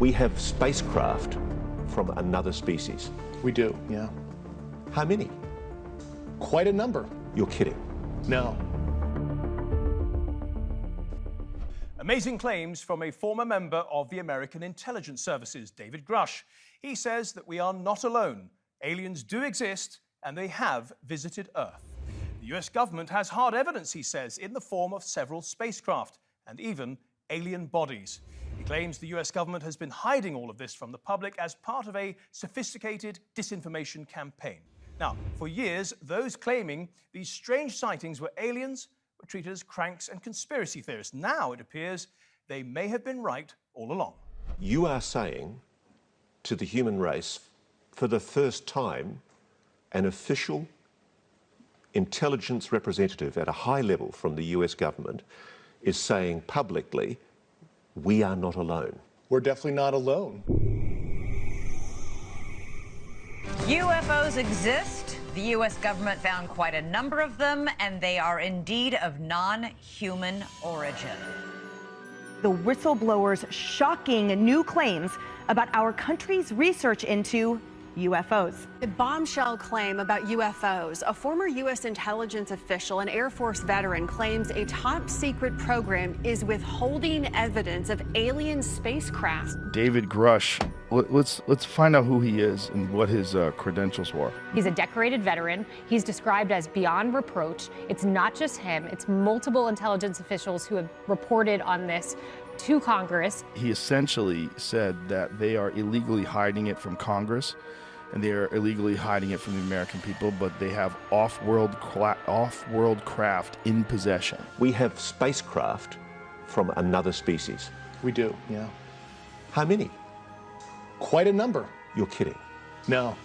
We have spacecraft from another species. We do, yeah. How many? Quite a number. You're kidding. No. Amazing claims from a former member of the American Intelligence Services, David Grusch. He says that we are not alone. Aliens do exist, and they have visited Earth. The US government has hard evidence, he says, in the form of several spacecraft and even alien bodies. He claims the US government has been hiding all of this from the public as part of a sophisticated disinformation campaign. Now, for years, those claiming these strange sightings were aliens were treated as cranks and conspiracy theorists. Now it appears they may have been right all along. You are saying to the human race, for the first time, an official intelligence representative at a high level from the US government is saying publicly, we are not alone. We're definitely not alone. UFOs exist. The U.S. government found quite a number of them, and they are indeed of non-human origin. The whistleblower's shocking new claims about our country's research into UFOs. The bombshell claim about UFOs. A former U.S. intelligence official, an Air Force veteran, claims a top-secret program is withholding evidence of alien spacecraft. David Grusch. Let's find out who he is and what his credentials were. He's a decorated veteran. He's described as beyond reproach. It's not just him. It's multiple intelligence officials who have reported on this to Congress. He essentially said that they are illegally hiding it from Congress, and they are illegally hiding it from the American people, but they have off-world craft in possession. We have spacecraft from another species. We do, yeah. How many? Quite a number. You're kidding. No.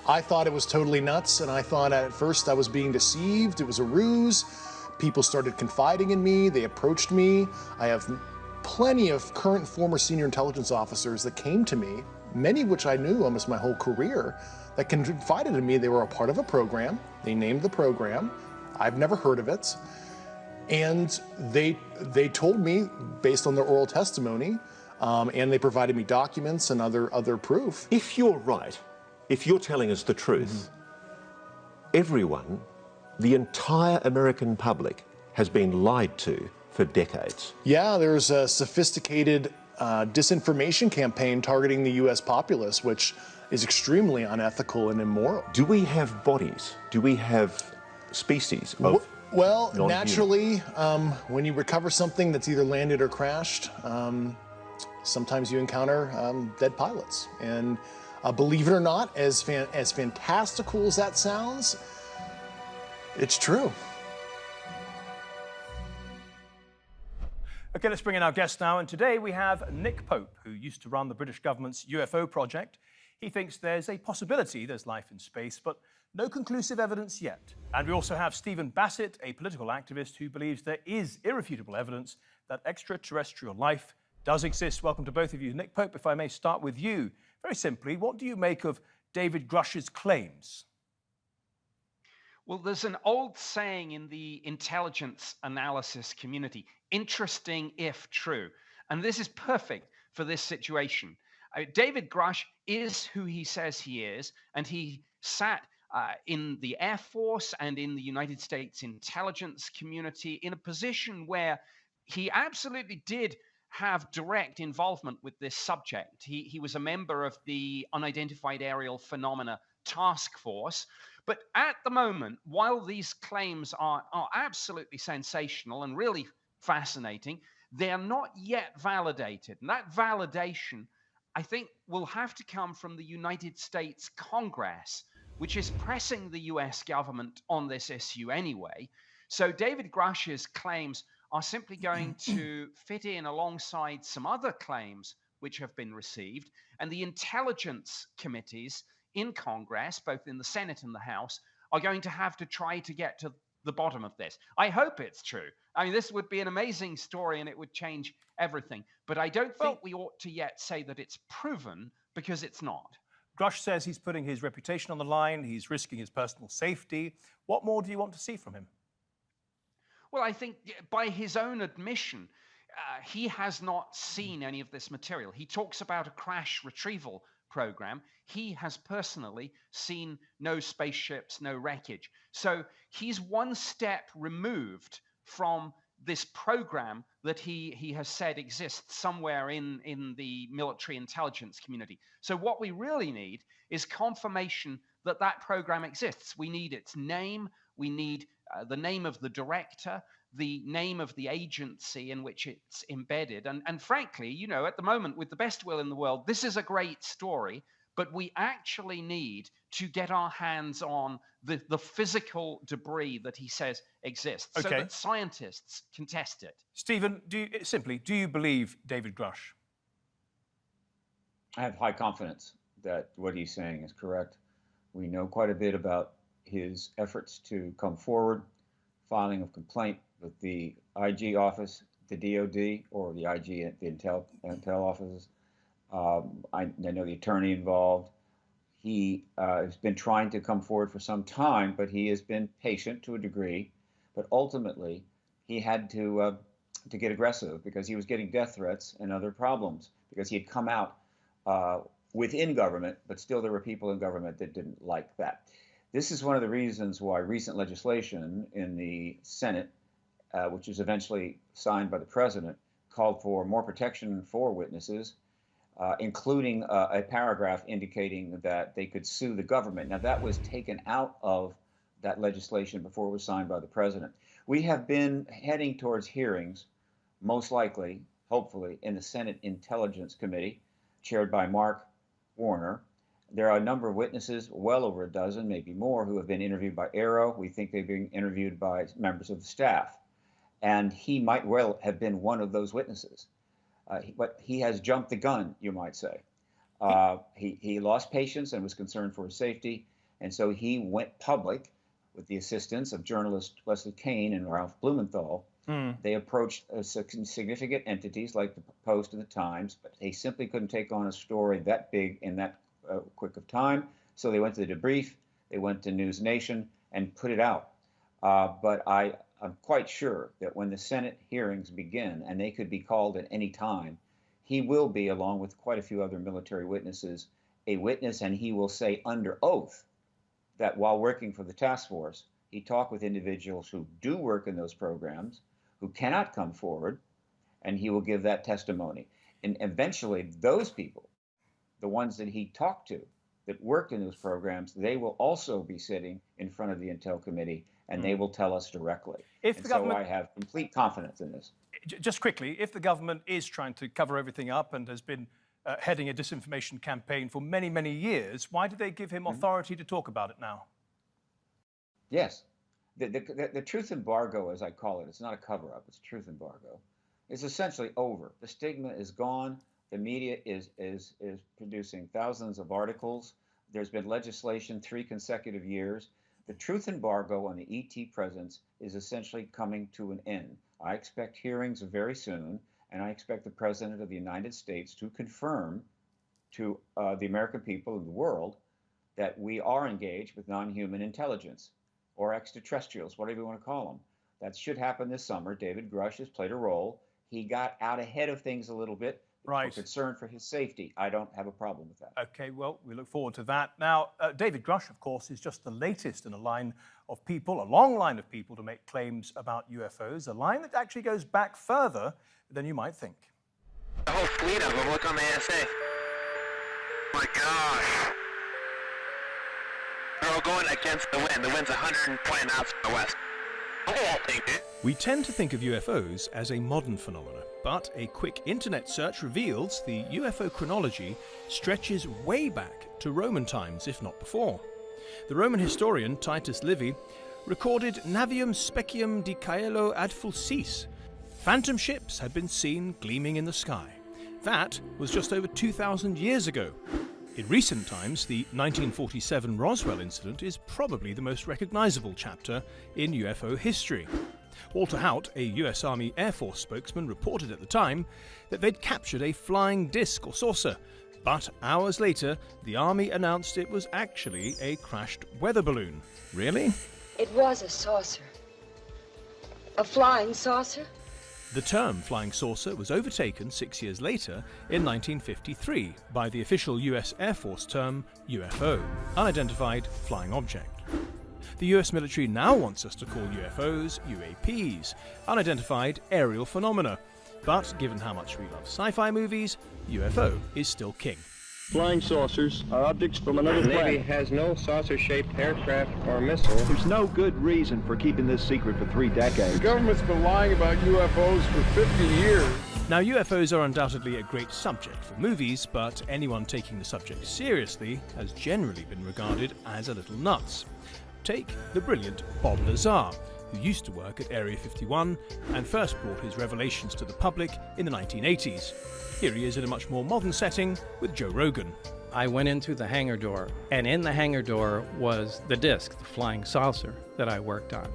I thought it was totally nuts, and I thought at first I was being deceived. It was a ruse. People started confiding in me. They approached me. I have plenty of current and former senior intelligence officers that came to me, many of which I knew almost my whole career, that confided in me they were a part of a program. They named the program. I've never heard of it. And they told me, based on their oral testimony, and they provided me documents and other proof. If you're right, if you're telling us the truth, everyone, the entire American public, has been lied to for decades. Yeah, there's a sophisticated disinformation campaign targeting the U.S. populace, which is extremely unethical and immoral. Do we have bodies? Do we have species of Well, non-human? naturally, when you recover something that's either landed or crashed, sometimes you encounter dead pilots. And believe it or not, as fantastical as that sounds, it's true. Okay, let's bring in our guest now. And today we have Nick Pope, who used to run the British government's UFO project. He thinks there's a possibility there's life in space, but no conclusive evidence yet. And we also have Stephen Bassett, a political activist who believes there is irrefutable evidence that extraterrestrial life does exist. Welcome to both of you. Nick Pope, if I may start with you. Very simply, what do you make of David Grusch's claims? Well, there's an old saying in the intelligence analysis community, interesting if true. And this is perfect for this situation. David Grusch is who he says he is, and he sat in the Air Force and in the United States intelligence community in a position where he absolutely did have direct involvement with this subject. He was a member of the Unidentified Aerial Phenomena Task Force. But at the moment, while these claims are absolutely sensational and really fascinating, they are not yet validated. And that validation, I think, will have to come from the United States Congress, which is pressing the US government on this issue anyway. So David Grusch's claims are simply going to fit in alongside some other claims which have been received. And the intelligence committees in Congress, both in the Senate and the House, are going to have to try to get to the bottom of this. I hope it's true. I mean, this would be an amazing story and it would change everything. But I don't think we ought to yet say that it's proven, because it's not. Grusch says he's putting his reputation on the line. He's risking his personal safety. What more do you want to see from him? Well, I think by his own admission, he has not seen any of this material. He talks about a crash retrieval program. He has personally seen no spaceships, no wreckage. So he's one step removed from this program that he has said exists somewhere in the military intelligence community. So what we really need is confirmation that that program exists. We need its name. We need the name of the director, the name of the agency in which it's embedded. And frankly, you know, at the moment, with the best will in the world, this is a great story, but we actually need to get our hands on the physical debris that he says exists, so that scientists can test it. Stephen, do you believe David Grusch? I have high confidence that what he's saying is correct. We know quite a bit about his efforts to come forward, filing of complaint with the IG office, the DOD, or the IG at the Intel offices. I know the attorney involved. He has been trying to come forward for some time, but he has been patient to a degree. But ultimately, he had to get aggressive because he was getting death threats and other problems because he had come out within government, but still there were people in government that didn't like that. This is one of the reasons why recent legislation in the Senate, which was eventually signed by the president, called for more protection for witnesses, including a paragraph indicating that they could sue the government. Now, that was taken out of that legislation before it was signed by the president. We have been heading towards hearings, most likely, hopefully, in the Senate Intelligence Committee, chaired by Mark Warner. There are a number of witnesses, well over a dozen, maybe more, who have been interviewed by AARO. We think they've been interviewed by members of the staff. And he might well have been one of those witnesses. But he has jumped the gun, you might say. He lost patience and was concerned for his safety. And so he went public with the assistance of journalists Leslie Kean and Ralph Blumenthal. They approached significant entities like the Post and the Times, but they simply couldn't take on a story that big in that quick of time. So they went to the debrief, they went to News Nation and put it out. But I'm quite sure that when the Senate hearings begin, and they could be called at any time, he will be, along with quite a few other military witnesses, a witness, and he will say under oath that while working for the task force, he talked with individuals who do work in those programs, who cannot come forward, and he will give that testimony. And eventually, those people, the ones that he talked to that worked in those programs, they will also be sitting in front of the Intel Committee, and they will tell us directly. So I have complete confidence in this. Just quickly, if the government is trying to cover everything up and has been heading a disinformation campaign for many, many years, why did they give him authority to talk about it now? Yes. The truth embargo, as I call it, it's not a cover-up, it's a truth embargo, is essentially over. The stigma is gone. The media is producing thousands of articles. There's been legislation 3 consecutive years. The truth embargo on the ET presence is essentially coming to an end. I expect hearings very soon, and I expect the President of the United States to confirm to the American people and the world that we are engaged with non-human intelligence, or extraterrestrials, whatever you want to call them. That should happen this summer. David Grusch has played a role. He got out ahead of things a little bit. Right. For concern for his safety. I don't have a problem with that. Okay, well, we look forward to that. Now, David Grusch, of course, is just the latest in a line of people, a long line of people to make claims about UFOs, a line that actually goes back further than you might think. The whole fleet of them, look on the ASA. My gosh. They're all going against the wind. The wind's 120 knots from the west. Oh, I'll take it. We tend to think of UFOs as a modern phenomenon, but a quick internet search reveals the UFO chronology stretches way back to Roman times, if not before. The Roman historian Titus Livy recorded Navium specium di caelo ad fulcis. Phantom ships had been seen gleaming in the sky. That was just over 2,000 years ago. In recent times, the 1947 Roswell incident is probably the most recognizable chapter in UFO history. Walter Haut, a US Army Air Force spokesman, reported at the time that they'd captured a flying disc or saucer, but hours later, the Army announced it was actually a crashed weather balloon. Really? It was a saucer. A flying saucer? The term flying saucer was overtaken 6 years later in 1953 by the official US Air Force term UFO, unidentified flying object. The US military now wants us to call UFOs UAPs, unidentified aerial phenomena. But given how much we love sci-fi movies, UFO is still king. Flying saucers are objects from another planet. The Navy has no saucer-shaped aircraft or missile. There's no good reason for keeping this secret for 3 decades. The government's been lying about UFOs for 50 years. Now, UFOs are undoubtedly a great subject for movies, but anyone taking the subject seriously has generally been regarded as a little nuts. Take the brilliant Bob Lazar, who used to work at Area 51 and first brought his revelations to the public in the 1980s. Here he is in a much more modern setting with Joe Rogan. I went into the hangar door, and in the hangar door was the disc, the flying saucer that I worked on.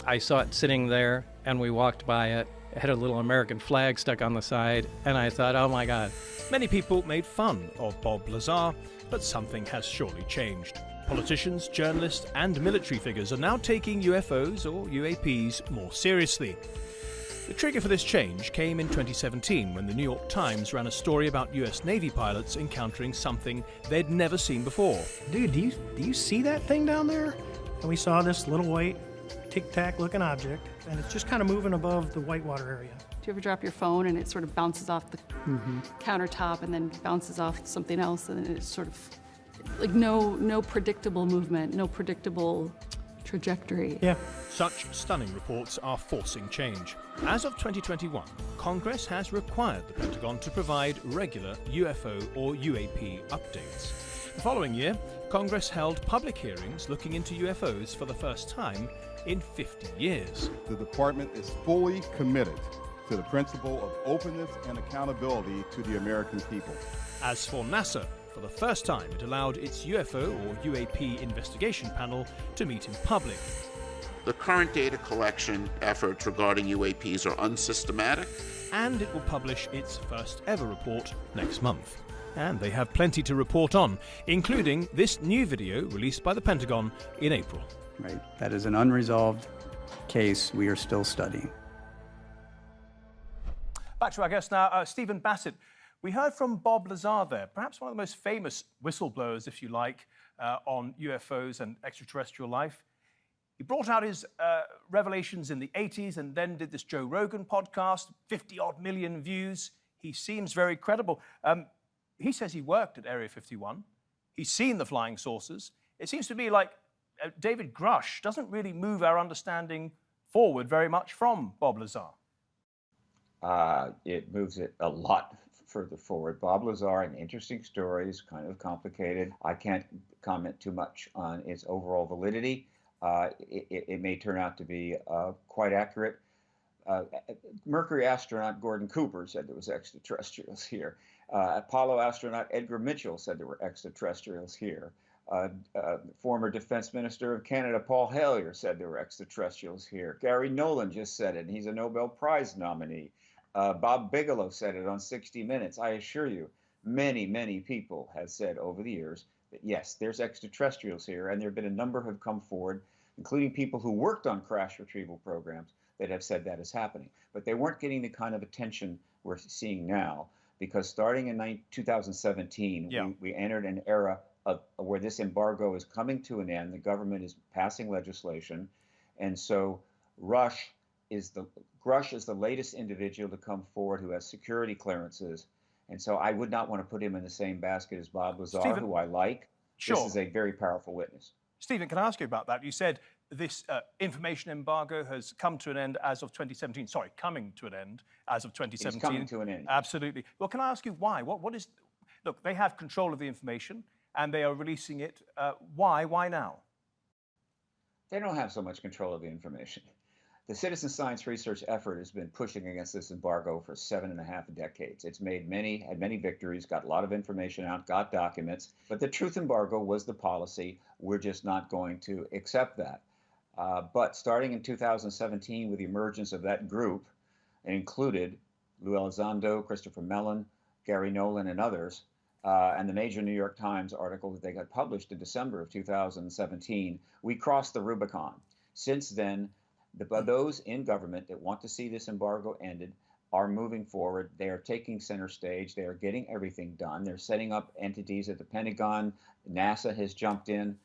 I saw it sitting there, and we walked by it. It had a little American flag stuck on the side, and I thought, oh my God. Many people made fun of Bob Lazar, but something has surely changed. Politicians, journalists, and military figures are now taking UFOs or UAPs more seriously. The trigger for this change came in 2017 when the New York Times ran a story about US Navy pilots encountering something they'd never seen before. Dude, do you see that thing down there? And we saw this little white tic-tac looking object, and it's just kind of moving above the whitewater area. Do you ever drop your phone and it sort of bounces off the countertop and then bounces off something else, and it's sort of like no predictable movement, no predictable trajectory. Yeah. Such stunning reports are forcing change. As of 2021, Congress has required the Pentagon to provide regular UFO or UAP updates. The following year, Congress held public hearings looking into UFOs for the first time in 50 years. The department is fully committed to the principle of openness and accountability to the American people. As for NASA, for the first time, it allowed its UFO or UAP investigation panel to meet in public. The current data collection efforts regarding UAPs are unsystematic. And it will publish its first ever report next month. And they have plenty to report on, including this new video released by the Pentagon in April. Right. That is an unresolved case we are still studying. Back to our guest now, Stephen Bassett. We heard from Bob Lazar there, perhaps one of the most famous whistleblowers, if you like, on UFOs and extraterrestrial life. He brought out his revelations in the 80s and then did this Joe Rogan podcast, 50-odd million views. He seems very credible. He says he worked at Area 51. He's seen the flying saucers. It seems to be like David Grusch doesn't really move our understanding forward very much from Bob Lazar. It moves it a lot further forward. Bob Lazar, an interesting story, is kind of complicated. I can't comment too much on its overall validity. It may turn out to be quite accurate. Mercury astronaut Gordon Cooper said there was extraterrestrials here. Apollo astronaut Edgar Mitchell said there were extraterrestrials here. Former Defense Minister of Canada Paul Hellyer said there were extraterrestrials here. Gary Nolan just said it, and he's a Nobel Prize nominee. Bob Bigelow said it on 60 Minutes. I assure you, many people have said over the years that yes, there's extraterrestrials here, and there have been a number who have come forward, including people who worked on crash retrieval programs, that have said that is happening. But they weren't getting the kind of attention we're seeing now, because starting in 2017, we entered an era of where this embargo is coming to an end. The government is passing legislation, and so Grusch is the latest individual to come forward who has security clearances. And so I would not want to put him in the same basket as Bob Lazar, Stephen, who I like. Sure. This is a very powerful witness. Stephen, can I ask you about that? You said this information embargo has come to an end as of 2017. Sorry, coming to an end as of 2017. It's coming to an end. Absolutely. Well, can I ask you why? What is... Look, they have control of the information and they are releasing it. Why? Why now? They don't have so much control of the information. The citizen science research effort has been pushing against this embargo for 7.5 decades. It's had many victories, got a lot of information out, got documents, but the truth embargo was the policy. We're just not going to accept that. But starting in 2017, with the emergence of that group, it included Lou Elizondo, Christopher Mellon, Gary Nolan, and others, and the major New York Times article that they got published in December of 2017, we crossed the Rubicon. Since then, Those in government that want to see this embargo ended are moving forward. They are taking center stage. They are getting everything done. They're setting up entities at the Pentagon. NASA has jumped in.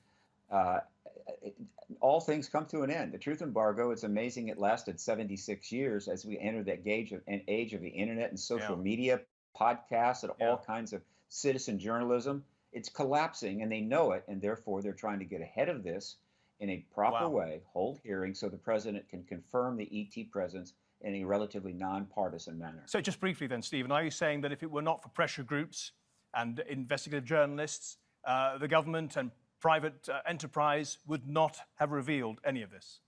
All things come to an end. The truth embargo, it's amazing it lasted 76 years as we enter that age of the internet and social media, podcasts, and all kinds of citizen journalism. It's collapsing, and they know it, and therefore they're trying to get ahead of this in a proper way, hold hearings so the president can confirm the ET presence in a relatively nonpartisan manner. So just briefly then, Stephen, are you saying that if it were not for pressure groups and investigative journalists, the government and private enterprise would not have revealed any of this?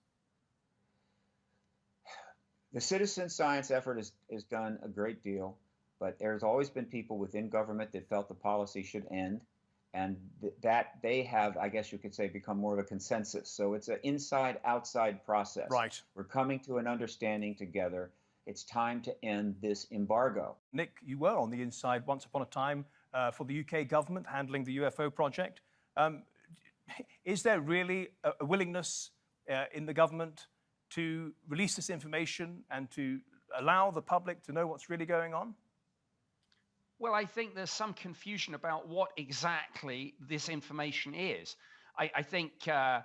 The citizen science effort has done a great deal, but there's always been people within government that felt the policy should end, and that they have, I guess you could say, become more of a consensus. So it's an inside-outside process. Right. We're coming to an understanding together. It's time to end this embargo. Nick, you were on the inside once upon a time for the UK government handling the UFO project. Is there really a willingness in the government to release this information and to allow the public to know what's really going on? Well, I think there's some confusion about what exactly this information is. I think I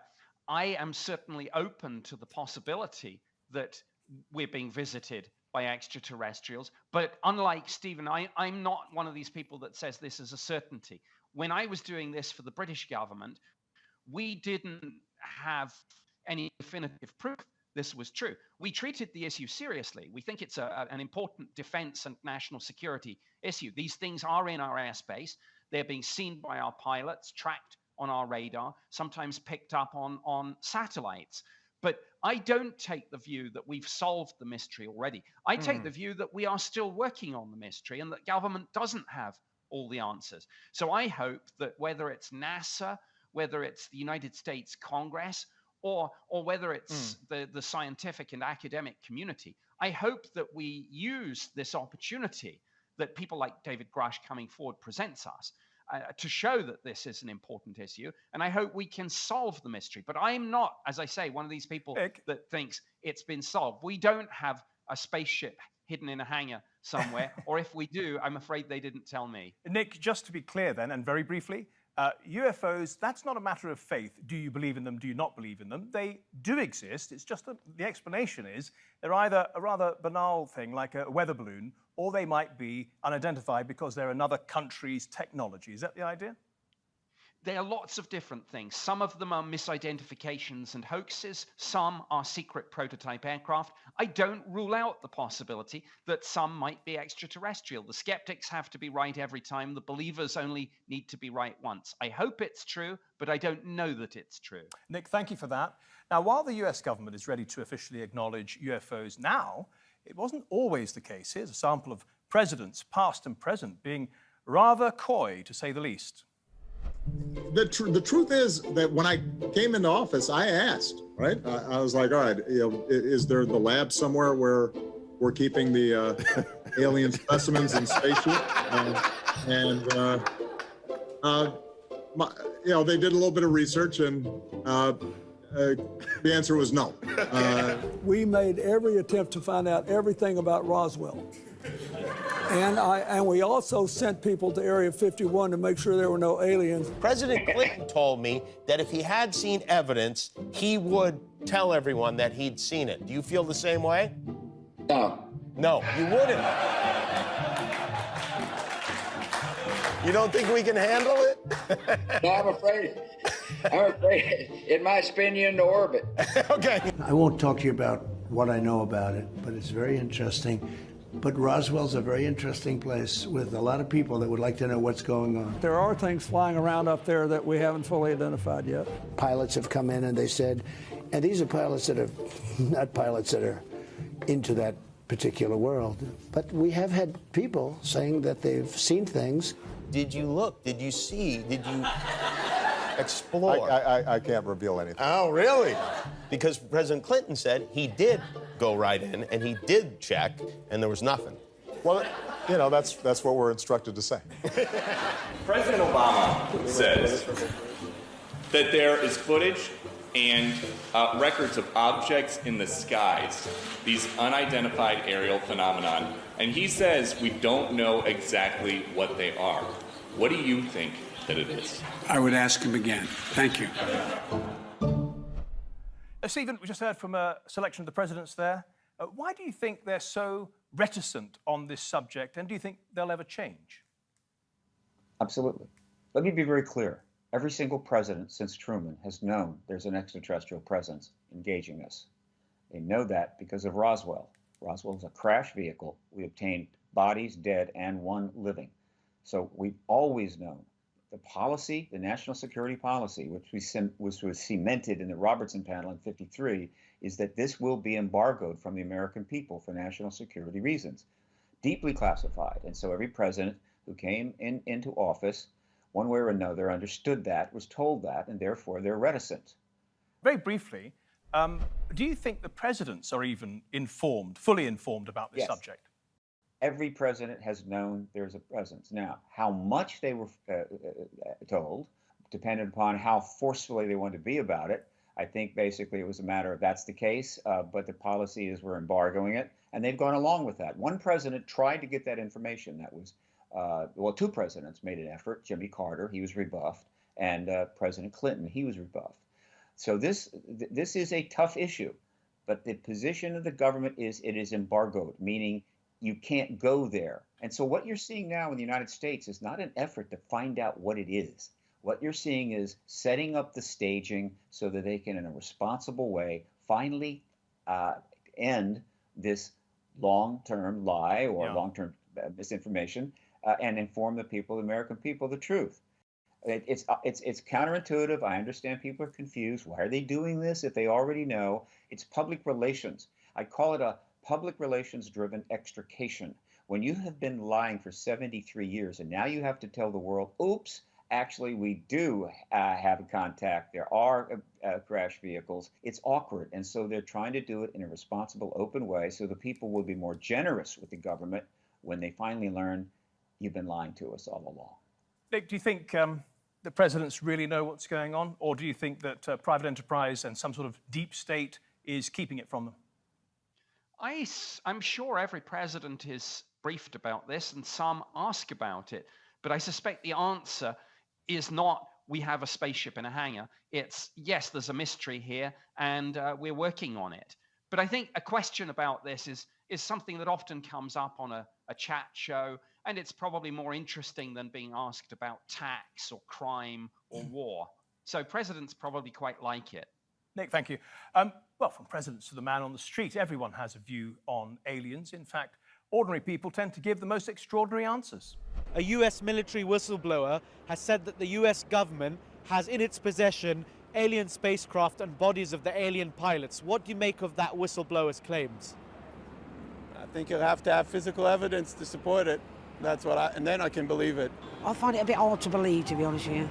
am certainly open to the possibility that we're being visited by extraterrestrials, but unlike Stephen, I'm not one of these people that says this is a certainty. When I was doing this for the British government, we didn't have any definitive proof this was true. We treated the issue seriously. We think it's an important defense and national security issue. These things are in our airspace. They're being seen by our pilots, tracked on our radar, sometimes picked up on satellites. But I don't take the view that we've solved the mystery already. I take the view that we are still working on the mystery and that government doesn't have all the answers. So I hope that whether it's NASA, whether it's the United States Congress, or whether it's the scientific and academic community, I hope that we use this opportunity that people like David Grusch coming forward presents us to show that this is an important issue, and I hope we can solve the mystery. But I'm not, as I say, one of these people that thinks it's been solved. We don't have a spaceship hidden in a hangar somewhere, or if we do, I'm afraid they didn't tell me. Nick, just to be clear then, and very briefly, UFOs, that's not a matter of faith. Do you believe in them? Do you not believe in them? They do exist. It's just that the explanation is they're either a rather banal thing like a weather balloon, or they might be unidentified because they're another country's technology. Is that the idea? There are lots of different things. Some of them are misidentifications and hoaxes. Some are secret prototype aircraft. I don't rule out the possibility that some might be extraterrestrial. The skeptics have to be right every time. The believers only need to be right once. I hope it's true, but I don't know that it's true. Nick, thank you for that. Now, while the US government is ready to officially acknowledge UFOs now, it wasn't always the case. Here's a sample of presidents, past and present, being rather coy, to say the least. The truth is that when I came into office, I asked, right? I was like, all right, is there the lab somewhere where we're keeping the alien specimens in spaceship? They did a little bit of research, and the answer was no. We made every attempt to find out everything about Roswell. And we also sent people to Area 51 to make sure there were no aliens. President Clinton told me that if he had seen evidence, he would tell everyone that he'd seen it. Do you feel the same way? No. No, you wouldn't. You don't think we can handle it? No, I'm afraid it might spin you into orbit. Okay. I won't talk to you about what I know about it, but it's very interesting. But Roswell's a very interesting place with a lot of people that would like to know what's going on. There are things flying around up there that we haven't fully identified yet. Pilots have come in and they said, and these are pilots that are not pilots that are into that particular world, but we have had people saying that they've seen things. Did you look? Did you see? Did you explore? I can't reveal anything. Oh, really? Because President Clinton said he did go right in and he did check and there was nothing. Well, that's what we're instructed to say. President Obama says that there is footage and records of objects in the skies, these unidentified aerial phenomenon. And he says we don't know exactly what they are. What do you think that it is? I would ask him again. Thank you. Stephen, we just heard from a selection of the presidents there. Why do you think they're so reticent on this subject, and do you think they'll ever change? Absolutely. Let me be very clear. Every single president since Truman has known there's an extraterrestrial presence engaging us. They know that because of Roswell. Roswell was a crash vehicle. We obtained bodies, dead, and one living. So we've always known. The policy, the national security policy, which was cemented in the Robertson panel in '53, is that this will be embargoed from the American people for national security reasons, deeply classified. And so every president who came into office, one way or another, understood that, was told that, and therefore they're reticent. Very briefly, do you think the presidents are even informed, fully informed about this subject? Every president has known there's a presence. Now, how much they were told depended upon how forcefully they wanted to be about it. I think basically it was a matter of that's the case, but the policy is we're embargoing it, and they've gone along with that. One president tried to get that information. That was, well, two presidents made an effort. Jimmy Carter, he was rebuffed, and President Clinton, he was rebuffed. So this is a tough issue, but the position of the government is it is embargoed, meaning you can't go there. And so what you're seeing now in the United States is not an effort to find out what it is. What you're seeing is setting up the staging so that they can, in a responsible way, finally end this long-term lie or long-term misinformation and inform the people, the American people, the truth. It's counterintuitive. I understand people are confused. Why are they doing this if they already know? It's public relations. I call it a public relations-driven extrication. When you have been lying for 73 years and now you have to tell the world, oops, actually we do have a contact, there are crash vehicles, it's awkward. And so they're trying to do it in a responsible, open way so the people will be more generous with the government when they finally learn you've been lying to us all along. Nick, do you think the presidents really know what's going on? Or do you think that private enterprise and some sort of deep state is keeping it from them? I'm sure every president is briefed about this and some ask about it, but I suspect the answer is not we have a spaceship in a hangar. It's yes, there's a mystery here and we're working on it. But I think a question about this is something that often comes up on a chat show, and it's probably more interesting than being asked about tax or crime or war. So presidents probably quite like it. Nick, thank you. Well, from presidents to the man on the street, everyone has a view on aliens. In fact, ordinary people tend to give the most extraordinary answers. A US military whistleblower has said that the US government has in its possession alien spacecraft and bodies of the alien pilots. What do you make of that whistleblower's claims? I think you'll have to have physical evidence to support it. That's what and then I can believe it. I find it a bit hard to believe, to be honest with you.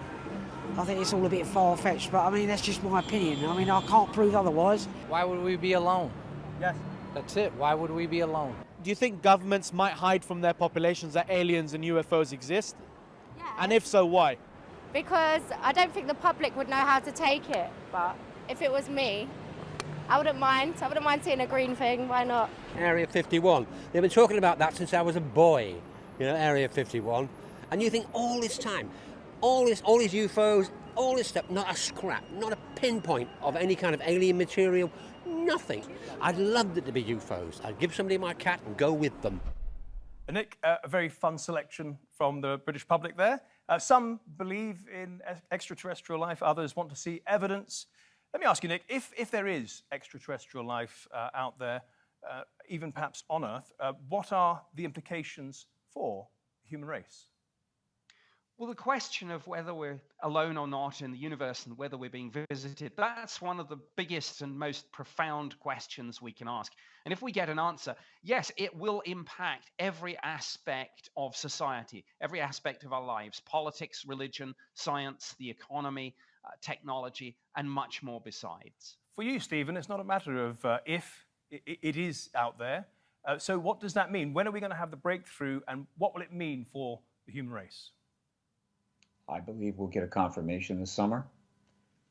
I think it's all a bit far-fetched, but I mean, that's just my opinion. I mean, I can't prove otherwise. Why would we be alone? Yes. That's it. Why would we be alone? Do you think governments might hide from their populations that aliens and UFOs exist? Yeah. And if so, why? Because I don't think the public would know how to take it. But if it was me, I wouldn't mind. I wouldn't mind seeing a green thing. Why not? Area 51. They've been talking about that since I was a boy, you know, Area 51. And you think all this time, all these UFOs, all this stuff, not a scrap, not a pinpoint of any kind of alien material, nothing. I'd love it to be UFOs. I'd give somebody my cat and go with them. Nick, a very fun selection from the British public there. Some believe in extraterrestrial life, others want to see evidence. Let me ask you, Nick, if there is extraterrestrial life out there, even perhaps on Earth, what are the implications for the human race? Well, the question of whether we're alone or not in the universe and whether we're being visited, that's one of the biggest and most profound questions we can ask. And if we get an answer, yes, it will impact every aspect of society, every aspect of our lives, politics, religion, science, the economy, technology, and much more besides. For you, Stephen, it's not a matter of if, it is out there. So what does that mean? When are we going to have the breakthrough, and what will it mean for the human race? I believe we'll get a confirmation this summer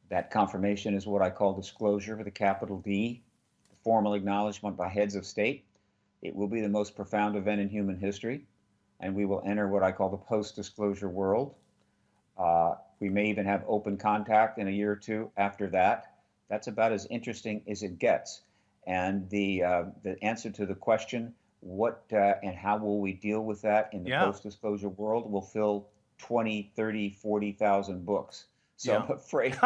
That confirmation is what I call disclosure with a capital D, the formal acknowledgement by heads of state. It will be the most profound event in human history, and we will enter what I call the post-disclosure world. We may even have open contact in a year or two after that. That's about as interesting as it gets. And the answer to the question, what and how will we deal with that in the post-disclosure world, will fill 20, 30, 40,000 books. So I'm afraid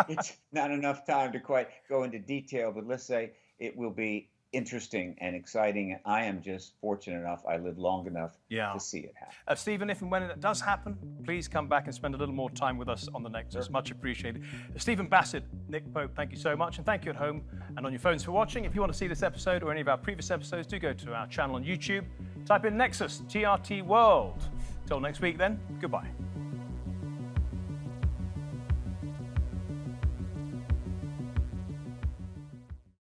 it's not enough time to quite go into detail, but let's say it will be interesting and exciting. And I am just fortunate enough, I lived long enough to see it happen. Stephen, if and when it does happen, please come back and spend a little more time with us on the Nexus. Much appreciated. Stephen Bassett, Nick Pope, thank you so much. And thank you at home and on your phones for watching. If you want to see this episode or any of our previous episodes, do go to our channel on YouTube. Type in Nexus, TRT World. Till next week then, goodbye.